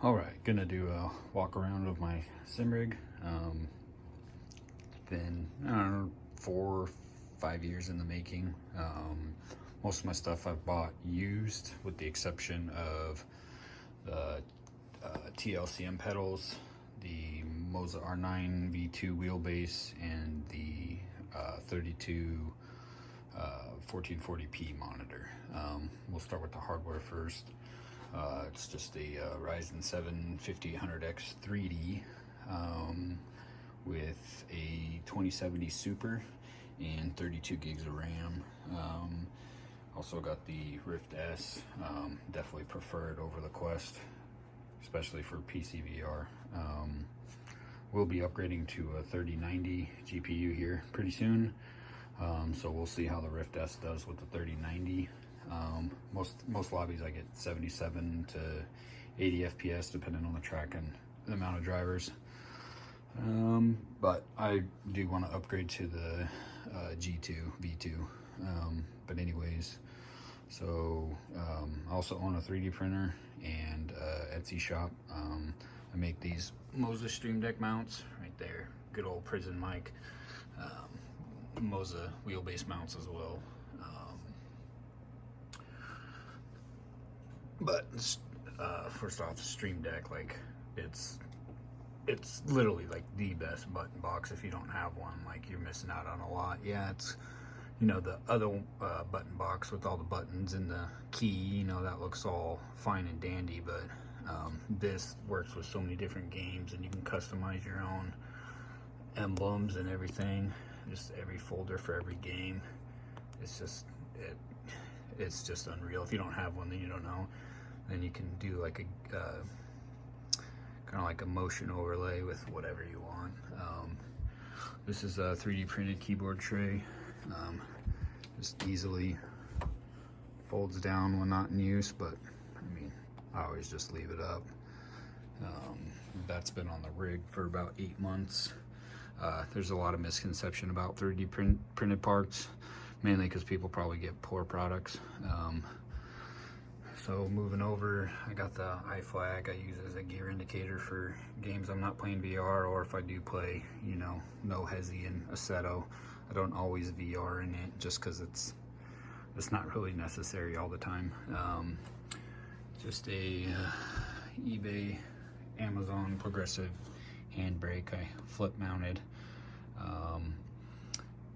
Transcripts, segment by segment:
All right, gonna do a walk around of my sim rig. It's been, I don't know, 4 or 5 years in the making. Most of my stuff I've bought used, with the exception of the TLCM pedals, the Moza R9 V2 wheelbase, and the 32 1440p monitor. We'll start with the hardware first. It's just a Ryzen 7 5800X 3D with a 2070 Super and 32 gigs of RAM. Also got the Rift S. Definitely prefer it over the Quest, especially for PC VR. We'll be upgrading to a 3090 GPU here pretty soon. So we'll see how the Rift S does with the 3090. Most lobbies I get 77 to 80 FPS depending on the track and the amount of drivers. But I do want to upgrade to the G2 V2. But anyways, so I also own a 3D printer and Etsy shop. I make these Moza Stream Deck mounts right there. Good old prison mic. Moza wheelbase mounts as well. But first off, Stream Deck, like it's literally like the best button box. If you don't have one, like, you're missing out on a lot. Yeah, it's, you know, the other button box with all the buttons and the key, you know, that looks all fine and dandy, but this works with so many different games, and you can customize your own emblems and everything. Just every folder for every game. It's just unreal. If you don't have one, then you don't know. Then you can do like a kind of like a motion overlay with whatever you want. This is a 3D printed keyboard tray. Just easily folds down when not in use, but I mean, I always just leave it up. That's been on the rig for about 8 months. There's a lot of misconception about 3D printed parts, mainly because people probably get poor products. So moving over, I got the iFlag I use as a gear indicator for games I'm not playing VR, or if I do play, you know, no Hezi and Assetto. I don't always VR in it just because it's not really necessary all the time. Just a eBay, Amazon progressive handbrake. I flip mounted.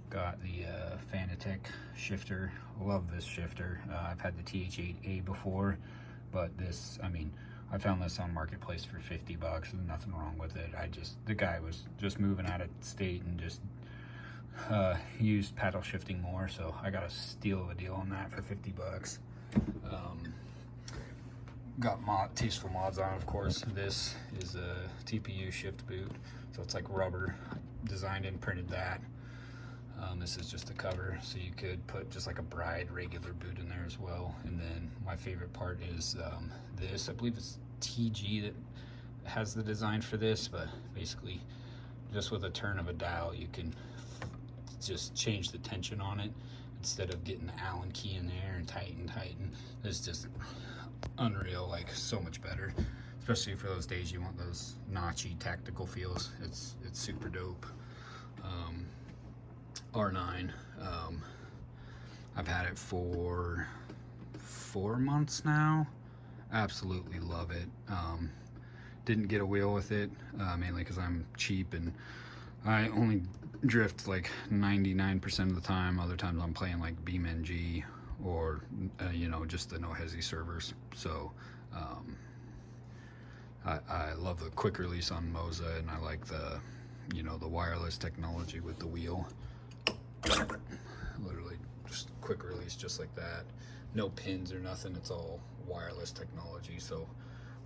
Got the Fanatec shifter. Love this shifter. I've had the TH8A before, but this, I mean, I found this on Marketplace for 50 bucks. There's nothing wrong with it. The guy was just moving out of state and just used paddle shifting more, so I got a steal of a deal on that for 50 bucks. Got Tasteful Mods on, of course. This is a TPU shift boot, so it's like rubber. I designed and printed that. This is just a cover, so you could put just like a Bride regular boot in there as well. And then my favorite part is this. I believe it's TG that has the design for this, but basically just with a turn of a dial you can just change the tension on it instead of getting the Allen key in there and tighten. It's just unreal, like so much better, especially for those days you want those notchy tactical feels. It's super dope. R9, I've had it for 4 months now. Absolutely love it. Didn't get a wheel with it, mainly because I'm cheap and I only drift like 99% of the time. Other times I'm playing like BeamNG or you know, just the no Hezi servers. So I love the quick release on Moza, and I like the, you know, the wireless technology with the wheel. Literally just quick release just like that. No pins or nothing. It's all wireless technology. So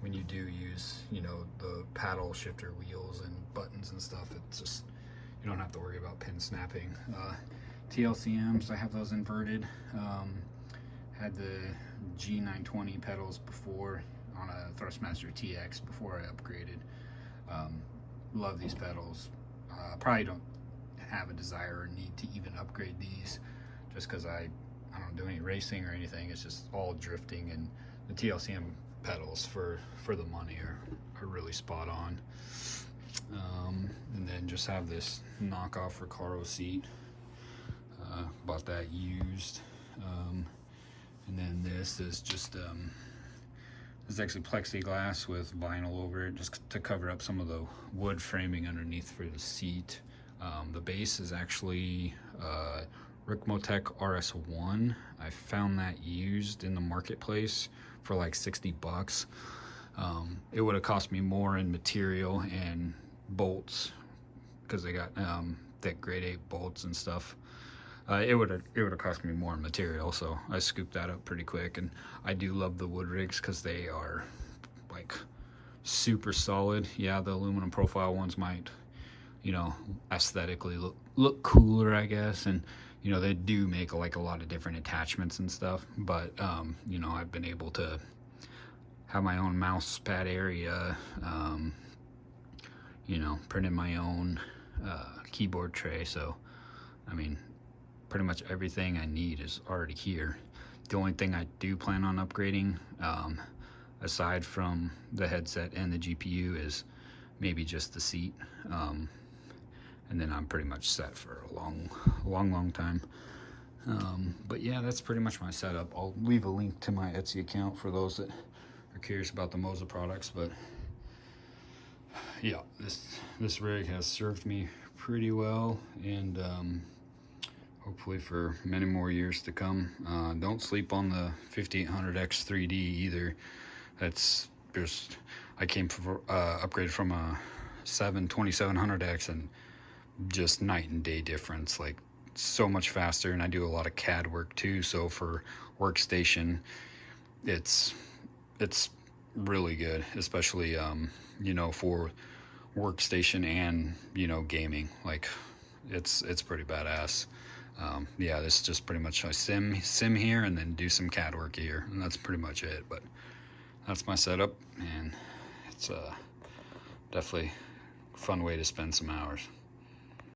when you do use, you know, the paddle shifter wheels and buttons and stuff, it's just, you don't have to worry about pin snapping. TLCMs, I have those inverted. Had the G920 pedals before on a Thrustmaster TX before I upgraded. Love these pedals. Probably don't have a desire or need to even upgrade these, just because I don't do any racing or anything. It's just all drifting, and the TLCM pedals for the money are really spot on. And then just have this knockoff Recaro seat. Bought that used. And then this is just this is actually plexiglass with vinyl over it, just to cover up some of the wood framing underneath for the seat. The base is actually Ricmotech RS1. I found that used in the marketplace for like 60 bucks. It would have cost me more in material and bolts, because they got thick grade 8 bolts and stuff. It would have cost me more in material, so I scooped that up pretty quick. And I do love the wood rigs because they are like super solid. Yeah, the aluminum profile ones might, you know, aesthetically look cooler, I guess, and you know, they do make like a lot of different attachments and stuff, but you know, I've been able to have my own mouse pad area, you know, printed my own keyboard tray. So I mean, pretty much everything I need is already here. The only thing I do plan on upgrading, aside from the headset and the GPU, is maybe just the seat. And then I'm pretty much set for a long time. But yeah, that's pretty much my setup. I'll leave a link to my Etsy account for those that are curious about the Moza products. But yeah, this rig has served me pretty well, and hopefully for many more years to come. Don't sleep on the 5800X 3D either. That's just, I came from upgraded from a 2700X, and just night and day difference, like so much faster. And I do a lot of CAD work too, so for workstation it's really good, especially you know, for workstation and, you know, gaming. Like it's pretty badass. Yeah, this is just pretty much I sim here and then do some CAD work here, and that's pretty much it. But that's my setup, and it's definitely a fun way to spend some hours.